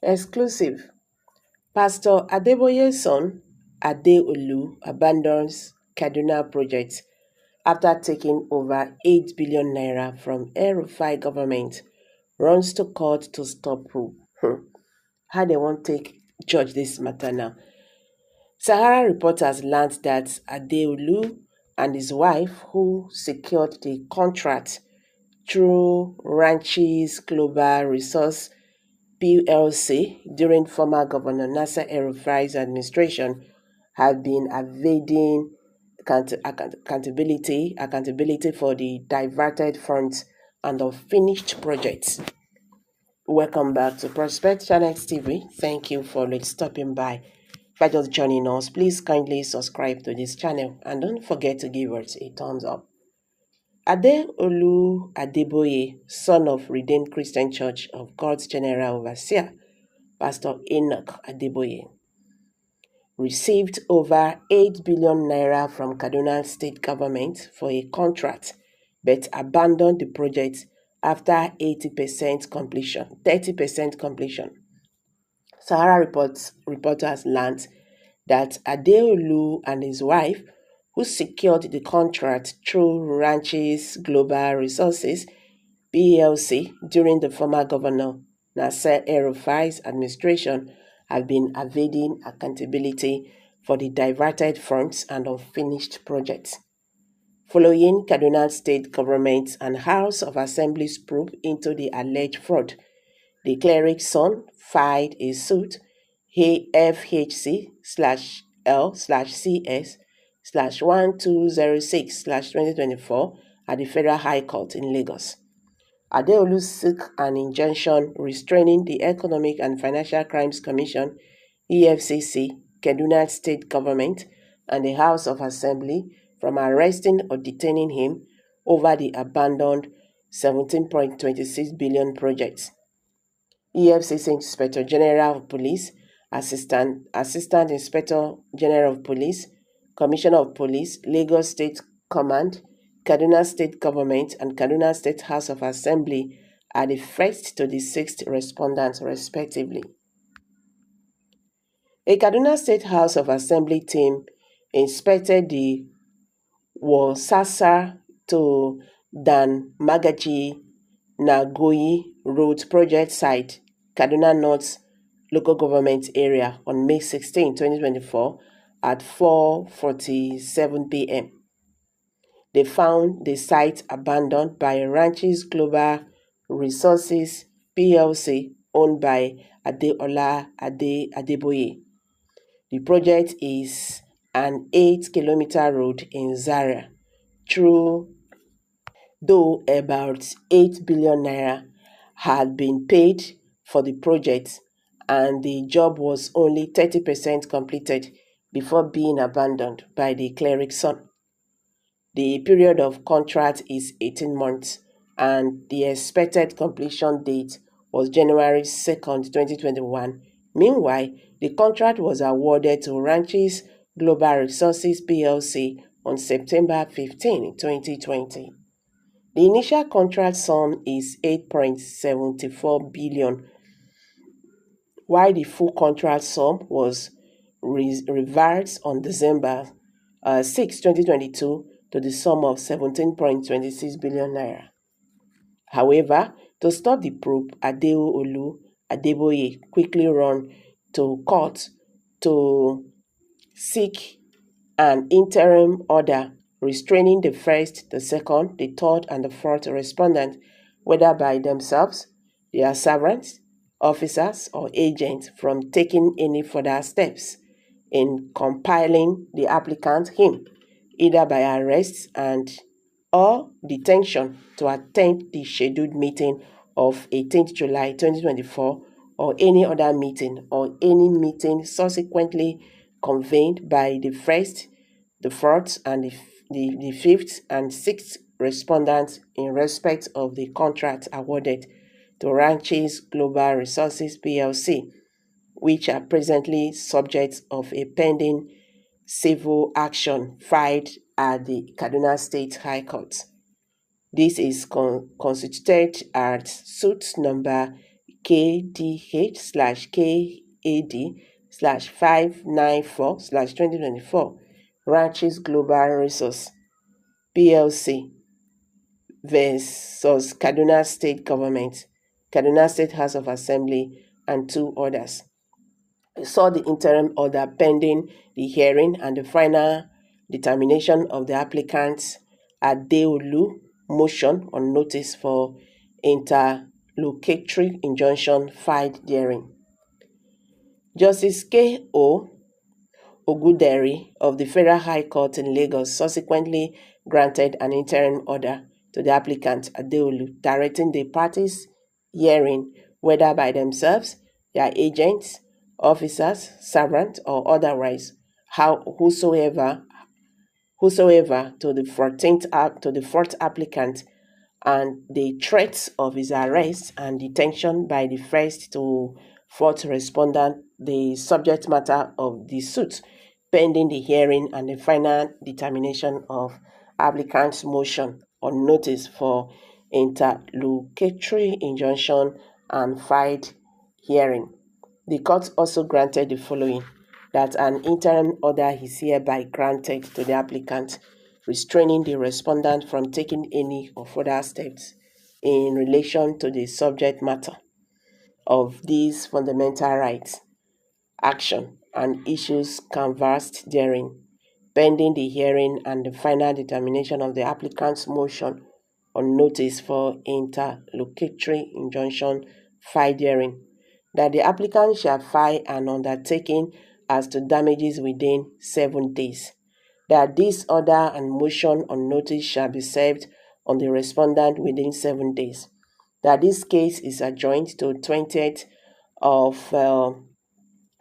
Exclusive. Pastor Adeboye's son, Adeolu, abandons Kaduna project after taking over 8 billion naira from El-Rufai government, runs to court to stop coup. How they want to take judge this matter now? Sahara reporters learned that Adeolu and his wife, who secured the contract through Ranchis Global Resource PLC during former Governor Nasser El-Rufai's administration, have been evading accountability for the diverted funds and unfinished projects. Welcome back to Prospect Channel TV. Thank you for stopping by. If you're just joining us, please kindly subscribe to this channel and don't forget to give us a thumbs up. Adeolu Adeboye, son of Redeemed Christian Church of God's General Overseer, Pastor Adeboye, received over 8 billion naira from Kaduna state government for a contract, but abandoned the project after 30% completion. Sahara reporters learned that Adeolu and his wife, who secured the contract through Ranchis Global Resources PLC during the former Governor Nasser El-Rufai's administration, have been evading accountability for the diverted funds and unfinished projects. Following Kaduna State Government and House of Assembly's probe into the alleged fraud, the cleric's son filed a suit FHC/L/CS/1206/2024 at the Federal High Court in Lagos. Adeolu took an injunction restraining the Economic and Financial Crimes Commission (EFCC), Kaduna State Government, and the House of Assembly from arresting or detaining him over the abandoned 17.26 billion project. EFCC Inspector General of Police, Assistant Inspector General of Police, Commissioner of Police, Lagos State Command, Kaduna State Government, and Kaduna State House of Assembly are the first to the sixth respondents, respectively. A Kaduna State House of Assembly team inspected the Wasasa to Dan Magaji Nagoyi Road project site, Kaduna North local government area, on May 16, 2024 at 4:47 p.m. They found the site abandoned by Ranchis Global Resources PLC, owned by Adeboye. The project is an 8-kilometer road in Zaria, though about 8 billion naira had been paid for the project and the job was only 30% completed before being abandoned by the cleric's son. The period of contract is 18 months and the expected completion date was January 2nd, 2021. Meanwhile, the contract was awarded to Ranchis Global Resources PLC on September 15, 2020. The initial contract sum is 8.74 billion, while the full contract sum was reversed on December 6, 2022 to the sum of 17.26 billion naira. However, to stop the probe, Adeolu Adeboye quickly ran to court to seek an interim order restraining the first, the second, the third, and the fourth respondent, whether by themselves, their servants, officers, or agents, from taking any further steps in compiling the applicant him, either by arrest and or detention, to attend the scheduled meeting of 18th July 2024 or any other meeting or any meeting subsequently convened by the first, the fourth, and the fifth and sixth respondents in respect of the contract awarded to Ranchis Global Resources PLC, which are presently subject of a pending civil action filed at the Kaduna State High Court. This is constituted at suit number KDH/KAD/594/2024 Ranches Global Resource PLC versus Kaduna State Government, Kaduna State House of Assembly, and two others. Saw the interim order pending the hearing and the final determination of the applicant's Adeolu motion on notice for interlocutory injunction filed therein. Justice K.O. Oguderi of the Federal High Court in Lagos subsequently granted an interim order to the applicant Adeolu, directing the parties hearing whether by themselves, their agents, officers, servants, or otherwise, whosoever to the fourth applicant, and the threats of his arrest and detention by the first to fourth respondent, the subject matter of the suit, pending the hearing and the final determination of applicant's motion on notice for interlocutory injunction and filed hearing. The court also granted the following: that an interim order is hereby granted to the applicant, restraining the respondent from taking any or further steps in relation to the subject matter of these fundamental rights, action, and issues canvassed therein, pending the hearing and the final determination of the applicant's motion on notice for interlocutory injunction filed therein, that the applicant shall file an undertaking as to damages within 7 days, that this order and motion on notice shall be served on the respondent within 7 days, that this case is adjourned to 20th of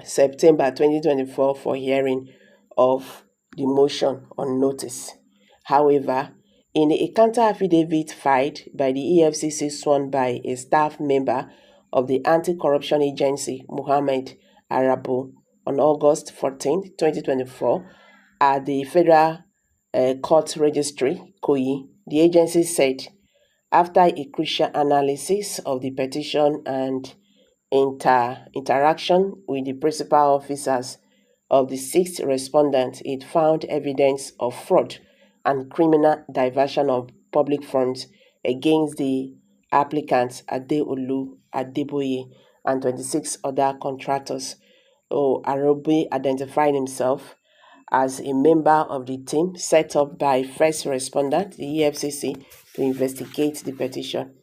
September 2024 for hearing of the motion on notice. However, in a counter affidavit filed by the EFCC sworn by a staff member of the Anti-Corruption Agency, Mohammed Arabu, on August 14, 2024, at the Federal Court Registry, Koyi, the agency said, after a crucial analysis of the petition and interaction with the principal officers of the sixth respondent, it found evidence of fraud and criminal diversion of public funds against the applicants Adeolu, Adeboye, and 26 other contractors. Arobi identified himself as a member of the team set up by first respondent, the EFCC, to investigate the petition.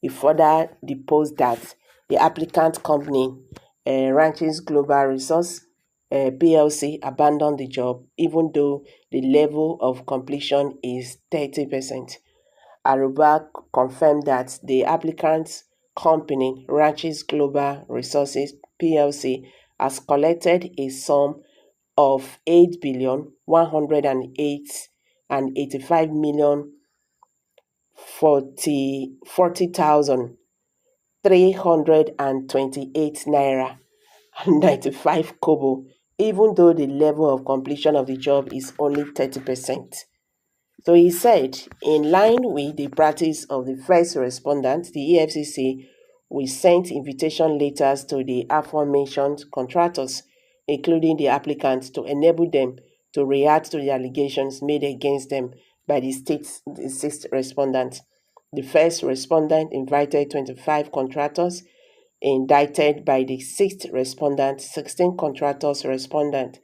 He further deposed that the applicant company, Ranches Global Resource PLC, abandoned the job even though the level of completion is 30%. Aruba confirmed that the applicant's company, Ranches Global Resources PLC, has collected a sum of 8,108,085,000 40,328 naira and 95 kobo, even though the level of completion of the job is only 30%. So he said, in line with the practice of the first respondent, the EFCC will send invitation letters to the aforementioned contractors, including the applicants, to enable them to react to the allegations made against them by the sixth respondent. The first respondent invited 25 contractors, indicted by the sixth respondent. 16 contractors reported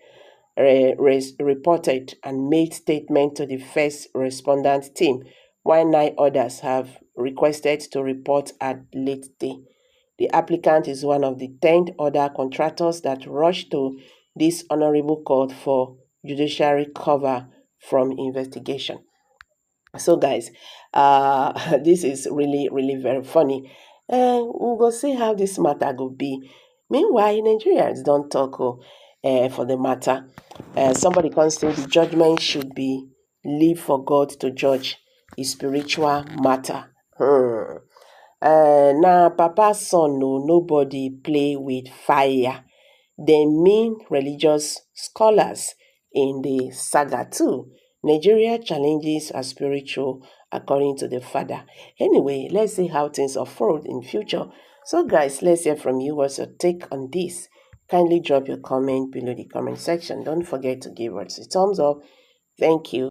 and made statement to the first respondent team, while 9 others have requested to report at late day. The applicant is one of the 10 other contractors that rushed to this honorable court for judiciary cover from investigation. So guys, this is really, really very funny. We go see how this matter go be. Meanwhile, Nigerians don't talk for the matter. Somebody can say the judgment should be leave for God to judge a spiritual matter. Now, Papa's son, no, nobody play with fire. They mean religious scholars in the saga too. Nigeria challenges are spiritual according to the father. Anyway, let's see how things unfold in future. So guys, let's hear from you. What's your take on this? Kindly drop your comment below the comment section. Don't forget to give us a thumbs up. Thank you.